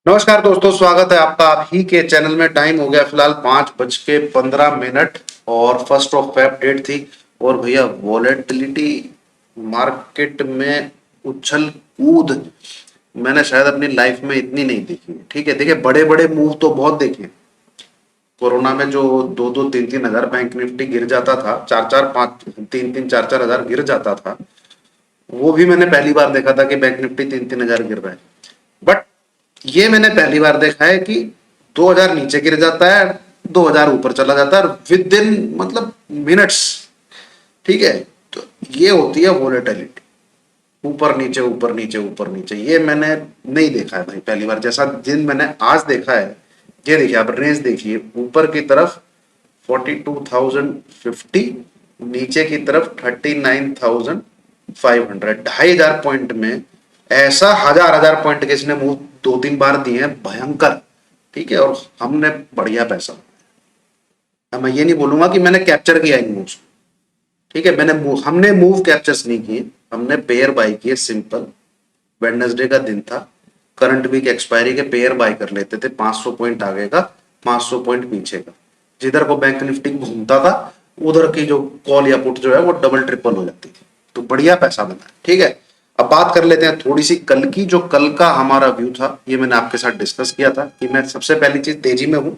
नमस्कार दोस्तों, स्वागत है आपका आप ही के चैनल में। टाइम हो गया फिलहाल 5:15 और 1 डेट थी। और भैया वॉलेटिलिटी मार्केट में उछल कूद मैंने शायद अपनी लाइफ में इतनी नहीं देखी है। ठीक है, देखिए बड़े बड़े मूव तो बहुत देखे। कोरोना में जो 2-2, 3-3 हजार बैंक निफ्टी गिर जाता था, 4-4, 5, 3-3, 4-4 हजार गिर जाता था, वो भी मैंने पहली बार देखा था कि बैंक निफ्टी 3-3 हजार गिर रहा है। बट ये मैंने पहली बार देखा है कि 2 हजार नीचे गिर जाता है, 2 हजार ऊपर चला जाता है विद इन मतलब मिनट्स। ठीक है, तो ये होती है वोलेटिलिटी, ऊपर नीचे ऊपर नीचे ऊपर नीचे। ये मैंने नहीं देखा है भाई, पहली बार जैसा दिन मैंने आज देखा है। ये देखिए आप रेंज देखिए, ऊपर की तरफ 42,050, नीचे की तरफ 39,500। 2,500 पॉइंट में ऐसा हजार हजार पॉइंट किसी ने मुंह 2-3 बार दिए हैं, भयंकर। ठीक है, और हमने बढ़िया पैसा। अब मैं ये नहीं बोलूंगा कि मैंने कैप्चर किया इन मूव्स। ठीक है, हमने मूव कैप्चर्स नहीं किए, हमने पेयर बाय किए सिंपल। वेडनेसडे का दिन था, करंट वीक एक्सपायरी के पेयर बाय कर लेते थे। 500 पॉइंट आगे का, 500 पॉइंट पीछे का। जिधर को बैंक निफ्टी घूमता था उधर की जो कॉल या पुट जो है वो डबल ट्रिपल हो जाती थी, तो बढ़िया पैसा बना। ठीक है, अब बात कर लेते हैं थोड़ी सी कल की। जो कल का हमारा व्यू था ये मैंने आपके साथ डिस्कस किया था कि मैं सबसे पहली चीज तेजी में हूं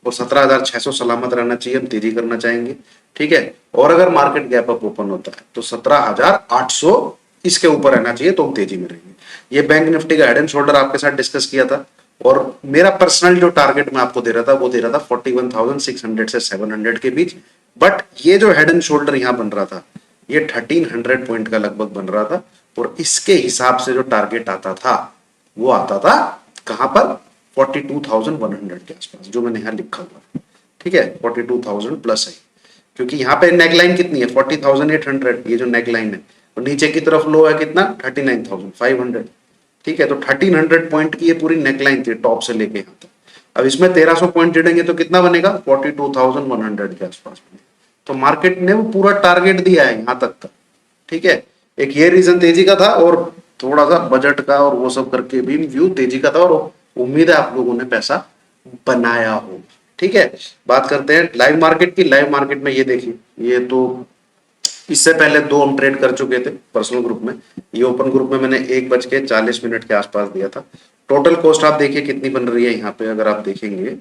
और 17,600 सलामत रहना चाहिए, हम तेजी करना चाहेंगे। ठीक है, और अगर मार्केट गैप अप ओपन होता है तो 17,800 इसके ऊपर रहना चाहिए, तो हम तेजी में रहेंगे। ये बैंक निफ्टी का हेड एंड शोल्डर आपके साथ डिस्कस किया था। और मेरा पर्सनल जो टारगेट मैं आपको दे रहा था वो दे रहा था 41,600 से 700 के बीच। बट ये जो हेड एंड शोल्डर यहां बन रहा था ये 1300 पॉइंट का लगभग बन रहा था, और इसके हिसाब से जो टारगेट आता था वो आता था कहां पर, 42,100 के आसपास, जो मैंने यहां लिखा हुआ है। ठीक है, 42,000 प्लस है, क्योंकि यहाँ पे नेकलाइन कितनी है 40,800, ये जो नेकलाइन है। और नीचे की तरफ लो है कितना 39,500। ठीक है, तो 1300 पॉइंट की ये पूरी नेकलाइन थी टॉप से लेके यहाँ तक। अब इसमें 1300 पॉइंट जोड़ेंगे तो कितना बनेगा 42,100 के आसपास बनेगा। तो मार्केट ने वो पूरा टारगेट दिया है यहाँ तक का। ठीक है, एक ये रीजन तेजी का था, और थोड़ा सा बजट का और वो सब करके भी व्यू तेजी का था, और उम्मीद है आप लोगों ने पैसा बनाया हो। ठीक है, बात करते हैं लाइव मार्केट की। लाइव मार्केट में ये देखिए, ये तो इससे पहले दो हम ट्रेड कर चुके थे पर्सनल ग्रुप में। ये ओपन ग्रुप में मैंने 1:40 के आसपास दिया था। टोटल कॉस्ट आप देखिए कितनी बन रही है यहाँ पे, अगर आप देखेंगे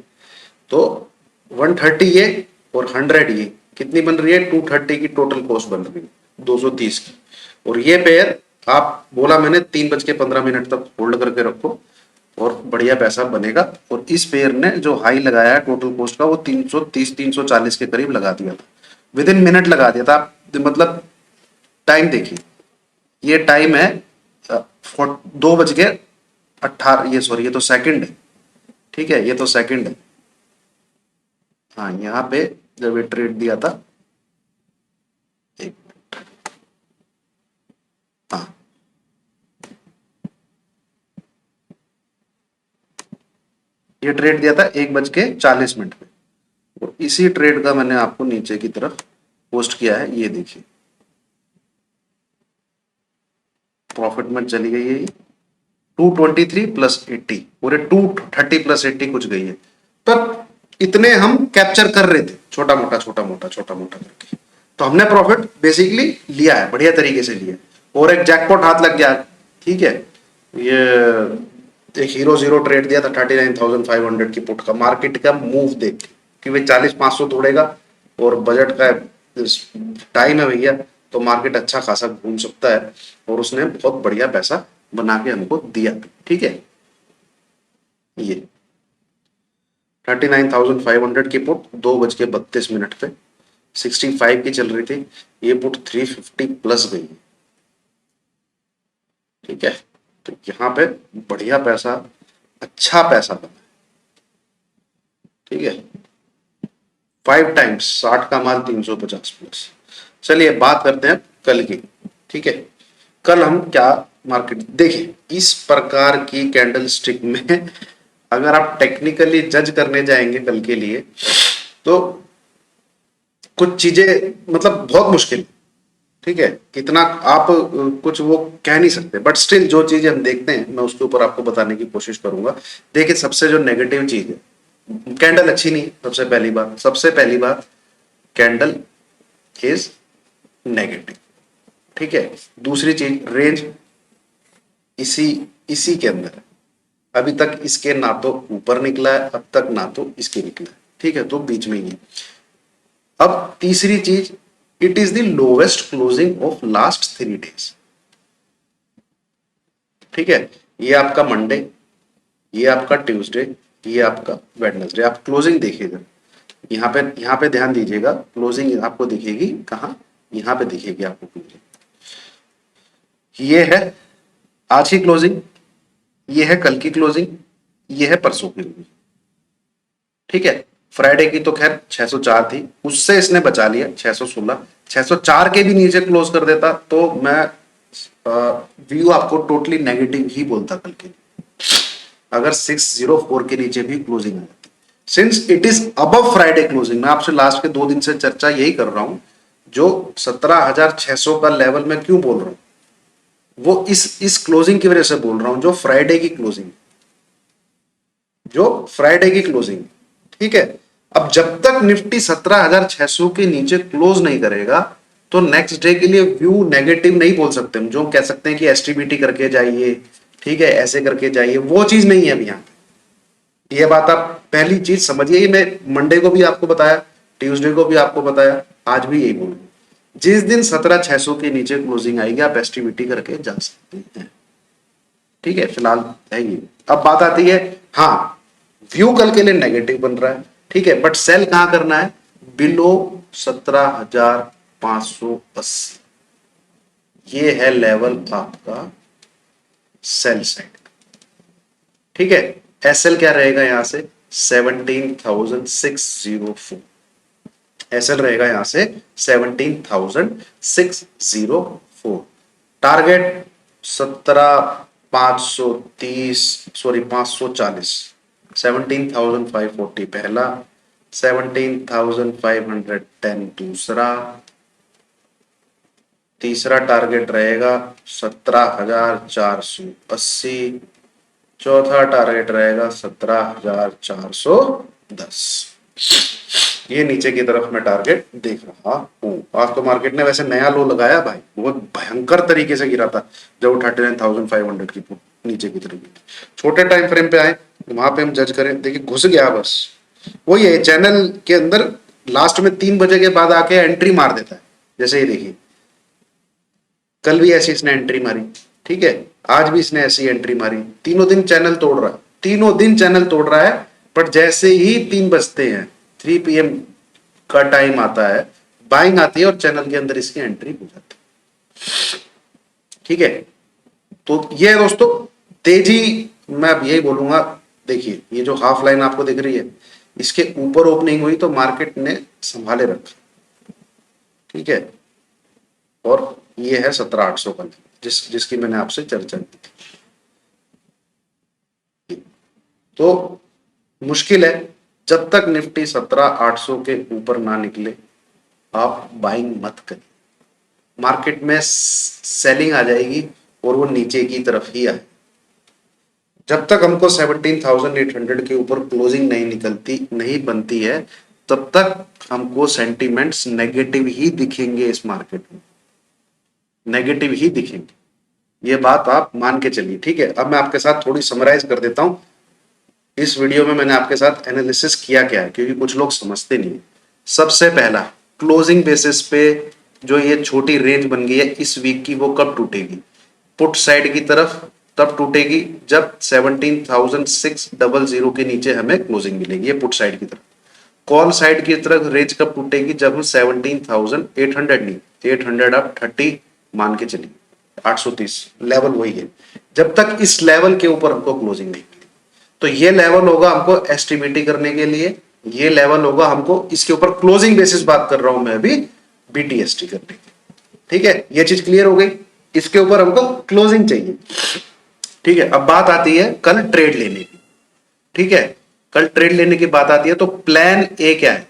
तो 130 ये और 100 ये कितनी बन रही है, 230 की टोटल कॉस्ट बन रही है, 230 की। और ये पेयर आप बोला मैंने 3:15 तक होल्ड करके रखो और बढ़िया पैसा बनेगा। और इस पेयर ने जो हाई लगाया है टोटल कॉस्ट का वो 330-340 के करीब लगा दिया था, विद इन मिनट लगा दिया था। मतलब टाइम देखिए, ये टाइम है 2:18, ये सॉरी ये तो सेकंड है। ठीक है, ये तो सेकंड है। हाँ, यहाँ पे जब ये ट्रेड दिया था, एक, हाँ ये ट्रेड दिया था 1:40 पे, और इसी ट्रेड का मैंने आपको नीचे की तरफ पोस्ट किया है। ये देखिए प्रॉफिट में चली गई है 223 प्लस 80, पूरे 230 प्लस 80 कुछ गई है। पर इतने हम कैप्चर कर रहे थे, छोटा मोटा छोटा मोटा छोटा मोटा करके, तो हमने प्रॉफिट बेसिकली लिया है, बढ़िया तरीके से लिया है। और एक जैकपॉट हाथ लग गया। ठीक है, ये एक हीरो जीरो ट्रेड दिया था 39,500 की पुट का, मार्केट का मूव देख के कि भाई 40-500 तोड़ेगा और बजट का टाइम है भैया, तो मार्केट अच्छा खासा घूम सकता है। और उसने बहुत बढ़िया पैसा बना के हमको दिया। ठीक है, ये 39,500 की पुट 2:32 पे 65 की चल रही थी, ये पुट 350 प्लस गई। ठीक है, तो यहाँ पे बढ़िया पैसा, अच्छा पैसा बना। ठीक है, 5 टाइम्स 60 का माल 350 प्लस। चलिए बात करते हैं कल की। ठीक है, कल हम क्या मार्केट देखिए, इस प्रकार की कैंडल स्टिक में अगर आप टेक्निकली जज करने जाएंगे कल के लिए तो कुछ चीजें मतलब बहुत मुश्किल। ठीक है, इतना आप कुछ वो कह नहीं सकते, बट स्टिल जो चीजें हम देखते हैं मैं उसके ऊपर आपको बताने की कोशिश करूंगा। देखिए सबसे जो नेगेटिव चीज है, कैंडल अच्छी नहीं है, सबसे पहली बात, सबसे पहली बात कैंडल इज नेगेटिव। ठीक है, दूसरी चीज रेंज इसी इसी के अंदर है, अभी तक इसके ना तो ऊपर निकला है, अब तक ना तो इसके निकला है। ठीक है, तो बीच में ही है। अब तीसरी चीज, it is the lowest closing of last 3 days। ठीक है, ये आपका मंडे, ये आपका ट्यूसडे, ये आपका वेडनेसडे। आप क्लोजिंग देखिएगा, यहाँ पे ध्यान दीजिएगा, क्लोजिंग आपको दिखेगी कहाँ, यहाँ पे दिखेगी आपको क्लोजिंग। ये है आज की क्लोजिंग, ये है कल की क्लोजिंग, ये है परसों की क्लोजिंग। ठीक है, फ्राइडे की तो खैर 604 थी, उससे इसने बचा लिया 616। 604 के भी नीचे क्लोज कर देता तो मैं व्यू आपको टोटली नेगेटिव ही बोलता कल के। अगर 604 के नीचे भी क्लोजिंग आ जाती, since it is above Friday closing, मैं आपसे लास्ट के 2 दिन से चर्चा यही कर रहा हूं, जो 17,600 का लेवल मैं क्यों बोल रहा हूं, वो इस क्लोजिंग की वजह से बोल रहा हूं, जो फ्राइडे की क्लोजिंग, जो फ्राइडे की क्लोजिंग। ठीक है, अब जब तक निफ्टी 17,600 के नीचे क्लोज नहीं करेगा तो नेक्स्ट डे के लिए व्यू नेगेटिव नहीं बोल सकते हम, जो कह सकते हैं कि एसटीबीटी करके जाइए, ठीक है, ऐसे करके जाइए, वो चीज नहीं है अभी यहां। ये बात आप पहली चीज समझिए, ये मैं मंडे को भी आपको बताया, ट्यूसडे को भी आपको बताया, आज भी यही बोलूंगा, जिस दिन 17,600 के नीचे क्लोजिंग आएगी आप एसटीबीटी करके जा सकते हैं। ठीक है, फिलहाल है ये। अब बात आती है, हाँ व्यू कल के लिए नेगेटिव बन रहा है, ठीक है, बट सेल कहां करना है, बिलो 17,580। ये है लेवल आपका सेल साइड। ठीक है, एसएल क्या रहेगा यहां से 17,604। एसएल रहेगा यहां से 17,604। टारगेट 17,530, सॉरी 540, 17,540 पहला, 17,510 दूसरा, तीसरा टारगेट रहेगा 17,480, चौथा टारगेट रहेगा 17,410। ये नीचे की तरफ मैं टारगेट देख रहा हूं। आज तो मार्केट ने वैसे नया लो लगाया भाई, बहुत भयंकर तरीके से गिरा था जब 39,500 की नीचे की तरफ। छोटे टाइम फ्रेम पे आए वहां पे हम जज करें, देखिए घुस गया बस, वही है चैनल के अंदर, लास्ट में 3 बजे के बाद आके एंट्री मार देता है। जैसे ही देखिए कल भी ऐसी इसने एंट्री मारी, ठीक है, आज भी इसने ऐसी एंट्री मारी, तीनों दिन चैनल तोड़ रहा है, तीनों दिन चैनल तोड़ रहा है। बट जैसे ही 3 बजते हैं, 3 PM का टाइम आता है, बाइंग आती है और चैनल के अंदर इसकी एंट्री हो जाती है। ठीक है, तो ये दोस्तों तेजी, मैं अब यही बोलूंगा, देखिए ये जो हाफ लाइन आपको दिख रही है, इसके ऊपर ओपनिंग हुई तो मार्केट ने संभाले रखा। ठीक है, और ये है 17,800 का, जिसकी मैंने आपसे चर्चा की थी। तो मुश्किल है, जब तक निफ्टी 17,800 के ऊपर ना निकले आप बाइंग मत करिए। मार्केट में सेलिंग आ जाएगी और वो नीचे की तरफ ही आए। जब तक हमको 17,800 के ऊपर क्लोजिंग नहीं निकलती, नहीं बनती है, तब तक हमको सेंटीमेंट्स नेगेटिव ही दिखेंगे, इस मार्केट में नेगेटिव ही दिखेंगे, ये बात आप मान के चलिए। ठीक है, अब मैं आपके साथ थोड़ी समराइज कर देता हूं, इस वीडियो में मैंने आपके साथ एनालिसिस किया क्या है, क्योंकि कुछ लोग समझते नहीं। सबसे पहला, क्लोजिंग बेसिस पे जो ये छोटी रेंज बन गई है इस वीक की, वो कब टूटेगी, पुट साइड की तरफ तब टूटेगी जब 17,600 के नीचे हमें क्लोजिंग मिलेगी, ये पुट साइड की तरफ। कॉल साइड की तरफ रेंज कब टूटेगी, जब हम 17,800 नहीं, 800 आप 30 मान के चलिए, 830 लेवल वही है, जब तक इस लेवल के ऊपर हमको क्लोजिंग नहीं मिली। तो ये लेवल होगा हमको एस्टिमेटिंग करने के लिए, ये लेवल होगा हमको इसके ऊपर क्लोजिंग बेसिस बात कर रहा हूं मैं अभी, बीटीएसटी करने की। ठीक है, ये चीज क्लियर हो गई, इसके ऊपर हमको क्लोजिंग चाहिए। ठीक है, अब बात आती है कल ट्रेड लेने की। ठीक है, कल ट्रेड लेने की बात आती है, तो प्लान ए क्या है,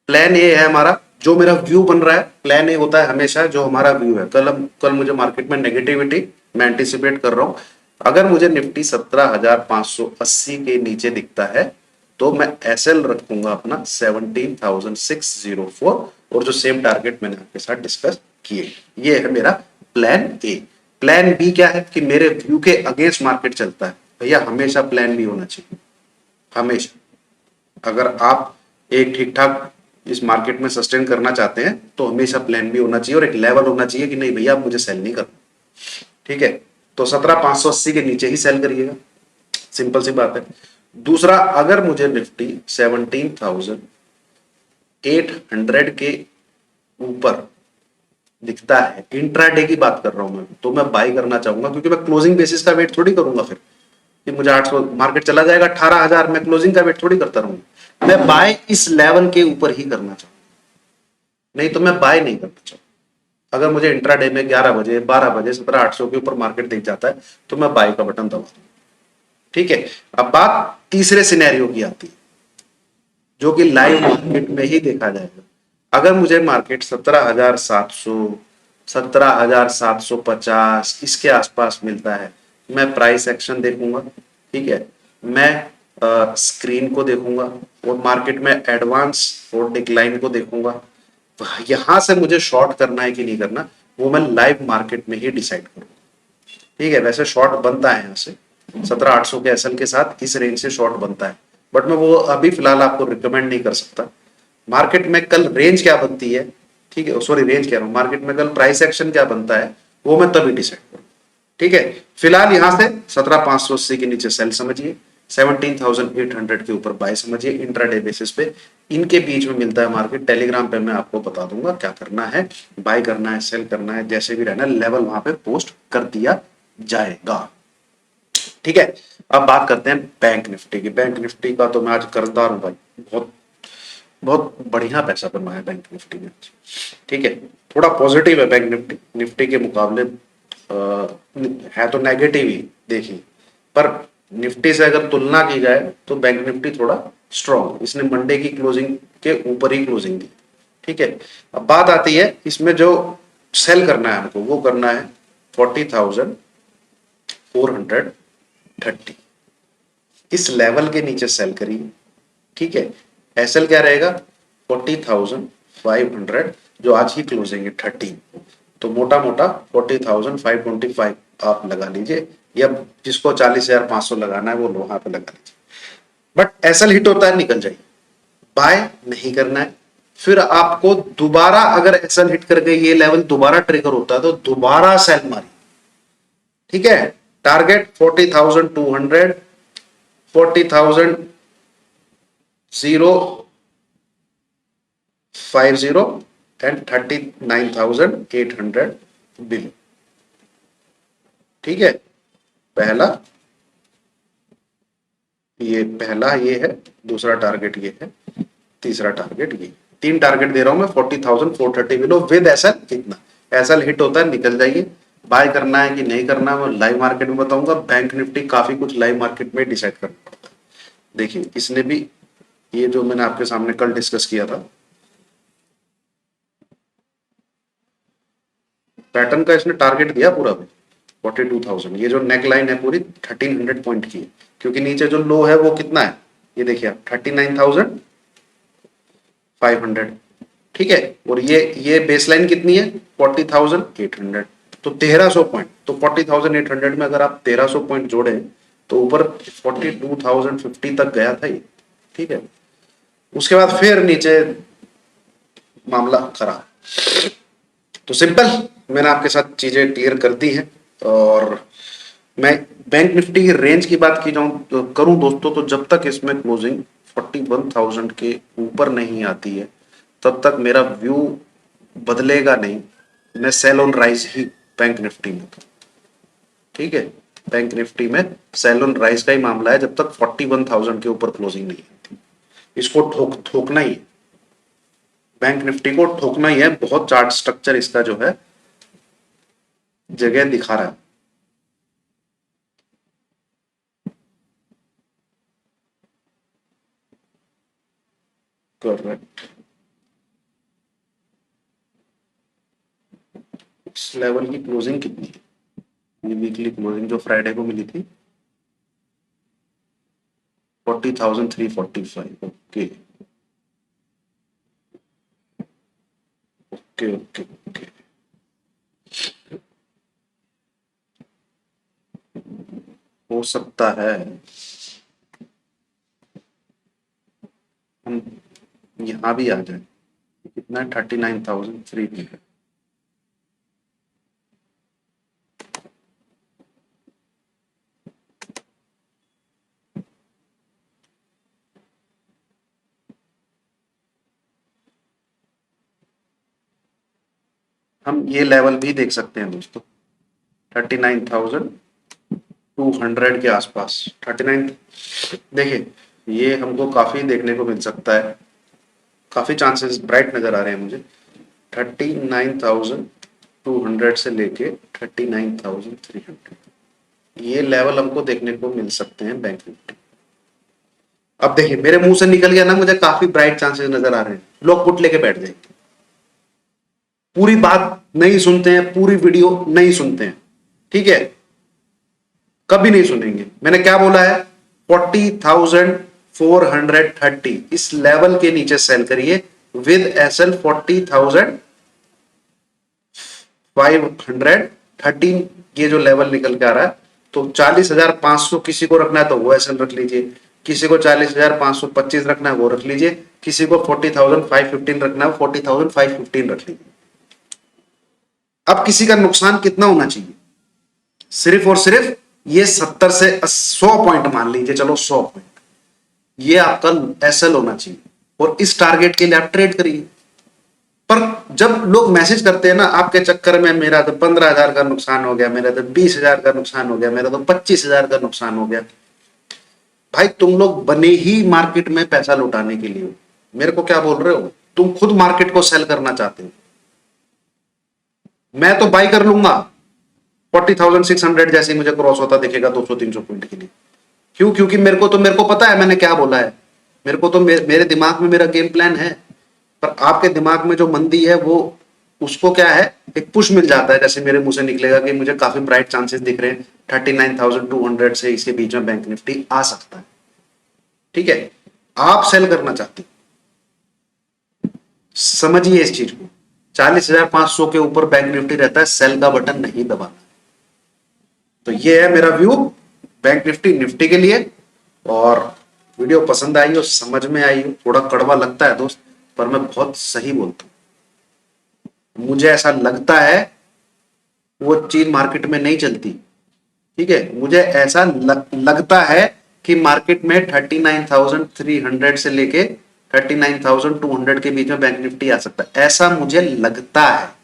प्लान ए है हमारा, जो मेरा व्यू बन रहा है, प्लान ए होता है हमेशा जो हमारा व्यू है। कल मुझे मार्केट में नेगेटिविटी मैं एंटिसिपेट कर रहा हूं, अगर मुझे निफ्टी 17,580 के नीचे दिखता है तो मैं एसएल रखूंगा अपना 17,604, और जो सेम टारगेट मैंने आपके साथ डिस्कस किए। ये है मेरा प्लान ए। प्लान बी क्या है कि मेरे व्यू के अगेंस्ट मार्केट चलता है, भैया हमेशा प्लान बी होना चाहिए, हमेशा। अगर आप एक ठीक ठाक इस मार्केट में सस्टेन करना चाहते हैं तो हमेशा प्लान बी होना चाहिए, और एक लेवल होना चाहिए कि नहीं भैया अब मुझे सेल नहीं करना। ठीक है, तो 17,580 के नीचे ही सेल करिएगा, सिंपल सी बात है। दूसरा, अगर मुझे निफ्टी 17,800 के ऊपर दिखता है, इंट्राडे की बात कर रहा हूं मैं, तो मैं बाई करना चाहूंगा, क्योंकि मैं क्लोजिंग बेसिस का वेट थोड़ी करूंगा फिर कि मुझे 800 मार्केट चला जाएगा 18,000, मैं क्लोजिंग का वेट थोड़ी करता रहूंगा। मैं बाय इस लेवल के ऊपर ही करना चाहूंगा, नहीं तो मैं बाय नहीं करना चाहूंगा। अगर मुझे इंट्राडे में 11 बजे 12 बजे 17,800 के ऊपर मार्केट दिख जाता है तो मैं बाय का बटन दबा दूंगा। ठीक है, अब बात तीसरे सिनेरियो की आती है जो कि लाइव मार्केट में ही देखा जाएगा। अगर मुझे मार्केट 17,700 17,750 इसके आसपास मिलता है, मैं प्राइस एक्शन देखूंगा। ठीक है, मैं स्क्रीन को देखूंगा और मार्केट में एडवांस और डिक्लाइन को देखूंगा। यहां से मुझे शॉर्ट करना है कि नहीं करना, वो मैं लाइव मार्केट में ही डिसाइड करूंगा। ठीक है, वैसे शॉर्ट बनता है यहाँ से 17,800 के एसएल के साथ, इस रेंज से शॉर्ट बनता है, बट मैं वो अभी फिलहाल आपको रिकमेंड नहीं कर सकता। मार्केट में कल रेंज क्या बनती है, ठीक है, सॉरी रेंज कह रहा हूं, मार्केट में कल प्राइस एक्शन क्या बनता है वो मैं तभी डिसाइड करूँ। ठीक है, फिलहाल यहां से 17,580 के नीचे सेल समझिए, 17,800 के ऊपर बाय समझिए इंट्राडे बेसिस पे। इनके बीच में मिलता है मार्केट, टेलीग्राम पे मैं आपको बता दूंगा क्या करना है, बाय करना है सेल करना है, जैसे भी रहना लेवल वहां पे पोस्ट कर दिया जाएगा। ठीक है, अब बात करते हैं बैंक निफ्टी की। बैंक निफ्टी का तो मैं आज कर्जदार हूं भाई, बहुत बहुत बढ़िया पैसा बनवाया है बैंक निफ्टी में। ठीक है, थोड़ा पॉजिटिव है बैंक निफ्टी, निफ्टी के मुकाबले है तो नेगेटिव ही देखिए, पर निफ्टी से अगर तुलना की जाए तो बैंक निफ्टी थोड़ा स्ट्रॉन्ग, इसने मंडे की क्लोजिंग के ऊपर ही क्लोजिंग दी। ठीक है, अब बात आती है इसमें जो सेल करना है हमको, वो करना है 40,430, इस लेवल के नीचे सेल करिए। ठीक है, एसएल क्या रहेगा 40,500, जो आज ही क्लोजिंग है 13, तो मोटा मोटा 40,525 आप लगा लीजिए, या जिसको 40,500 लगाना है वो वहां पे लगा लीजिए। बट एसएल हिट होता है निकल जाइए, बाय नहीं करना है। फिर आपको दोबारा अगर एसएल हिट करके ये लेवल दोबारा ट्रिगर होता है तो दोबारा सेल मारिए। ठीक है, टारगेट 40,200, 40,050 एंड 39,800 बिलो। ठीक है, पहला पहला ये है, दूसरा टारगेट ये है, तीसरा टारगेट ये, तीन टारगेट दे रहा हूं मैं। 40,430 बिलो विद एसएल, कितना एसएल हिट होता है निकल जाइए। बाय करना है कि नहीं करना है मैं लाइव मार्केट में बताऊंगा। बैंक निफ्टी काफी कुछ लाइव मार्केट में डिसाइड करना पड़ता है। देखिए इसने भी, ये जो मैंने आपके सामने कल डिस्कस किया था पैटर्न का, इसने टारगेट दिया पूरा 42,000, ये जो नेक लाइन है पूरी 1300 पॉइंट की है, क्योंकि नीचे जो लो है वो कितना है ये देखिए 39,500। ठीक है, और ये बेसलाइन कितनी है 40,800, तो 1300 पॉइंट, तो 40,800 में अगर आप 1300 पॉइंट जोड़े तो ऊपर 42,050 तक गया था ये। ठीक है, उसके बाद फिर नीचे मामला खराब। तो सिंपल, मैंने आपके साथ चीजें क्लियर कर दी हैं। और मैं बैंक निफ्टी की रेंज की बात की जाऊं तो करूं दोस्तों, तो जब तक इसमें क्लोजिंग 41,000 के ऊपर नहीं आती है तब तक मेरा व्यू बदलेगा नहीं, मैं सेल ऑन राइज ही बैंक निफ्टी में। ठीक है, बैंक निफ्टी में सेल ऑन राइज का ही मामला है जब तक 41,000 के ऊपर क्लोजिंग नहीं आती, इसको ठोकना ही है, बैंक निफ्टी को ठोकना ही है। बहुत चार्ट स्ट्रक्चर इसका जो है जगह दिखा रहा है। करेक्ट, इस लेवल की क्लोजिंग कितनी है? ये वीकली क्लोजिंग जो फ्राइडे को मिली थी 40,345। ओके ओके ओके ओके, हो सकता है हम यहाँ भी आ जाए। कितना है? 39,300। हम ये लेवल भी देख सकते हैं दोस्तों, 39,200 के आसपास। 39, देखिए ये हमको काफी देखने को मिल सकता है, काफी चांसेस ब्राइट नजर आ रहे हैं मुझे। 39,200 से लेके 39,300 ये लेवल हमको देखने को मिल सकते हैं बैंक निफ्टी। अब देखिए मेरे मुंह से निकल गया ना, मुझे काफी ब्राइट चांसेस नजर आ रहे हैं, लोग पुट लेके बैठ जाएंगे, पूरी बात नहीं सुनते हैं, पूरी वीडियो नहीं सुनते हैं, ठीक है, कभी नहीं सुनेंगे। मैंने क्या बोला है? 40,430 इस लेवल के नीचे सेल करिए विद एसएल 40,513। ये जो लेवल निकल के आ रहा है, तो 40,500 किसी को रखना है तो वो एसएल रख लीजिए, किसी को 40,525 रखना है वो रख लीजिए, किसी को 40,515 रखना है 40,515 रख लीजिए। अब किसी का नुकसान कितना होना चाहिए? सिर्फ और सिर्फ ये 70 से 100 पॉइंट मान लीजिए, चलो 100 पॉइंट, ये आपका एसएल होना चाहिए, और इस टारगेट के लिए आप ट्रेड करिए। पर जब लोग मैसेज करते हैं ना आपके चक्कर में, मेरा तो 15,000 का नुकसान हो गया, मेरा तो 20,000 का नुकसान हो गया, मेरा तो 25,000 का नुकसान हो गया। भाई तुम लोग बने ही मार्केट में पैसा लुटाने के लिए, मेरे को क्या बोल रहे हो? तुम खुद मार्केट को सेल करना चाहते हो। मैं तो बाई कर लूंगा 40,600 जैसे मुझे क्रॉस होता दिखेगा 200-300 पॉइंट के लिए। क्यों? क्योंकि मेरे को पता है मैंने क्या बोला है, मेरे को तो मेरे दिमाग में मेरा गेम प्लान है। पर आपके दिमाग में जो मंदी है वो, उसको क्या है, एक पुश मिल जाता है, जैसे मेरे मुंह से निकलेगा कि मुझे काफी ब्राइट चांसेस दिख रहे हैं 39,200 से इसके बीच में बैंक निफ्टी आ सकता है। ठीक है, आप सेल करना चाहते हैं, समझिए इस चीज को। 40,500 के ऊपर बैंक निफ्टी रहता है, सेल का बटन नहीं दबाना। तो ये है मेरा व्यू बैंक निफ्टी के लिए। और वीडियो पसंद आई हो, समझ में आई हो, थोड़ा कड़वा लगता है दोस्त, पर मैं बहुत सही बोलता हूं। मुझे ऐसा लगता है वो चीज मार्केट में नहीं चलती, ठीक है, मुझे ऐसा लगता है कि मार्केट में 39,300 से लेके 39,200 के बीच में बैंक निफ्टी आ सकता है, ऐसा मुझे लगता है।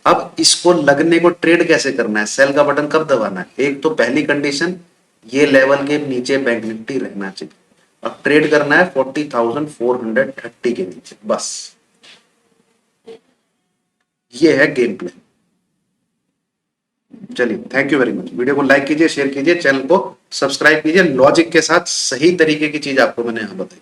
अब इसको लगने को ट्रेड कैसे करना है, सेल का बटन कब दबाना है? एक तो पहली कंडीशन, ये लेवल के नीचे बैंक निफ्टी रहना चाहिए। अब ट्रेड करना है 40,430 के नीचे, बस ये है गेम प्लान। चलिए, thank you very much. Video को लाइक कीजिए, शेयर कीजिए, चैनल को सब्सक्राइब कीजिए। लॉजिक के साथ सही तरीके की चीज आपको मैंने यहां बताई।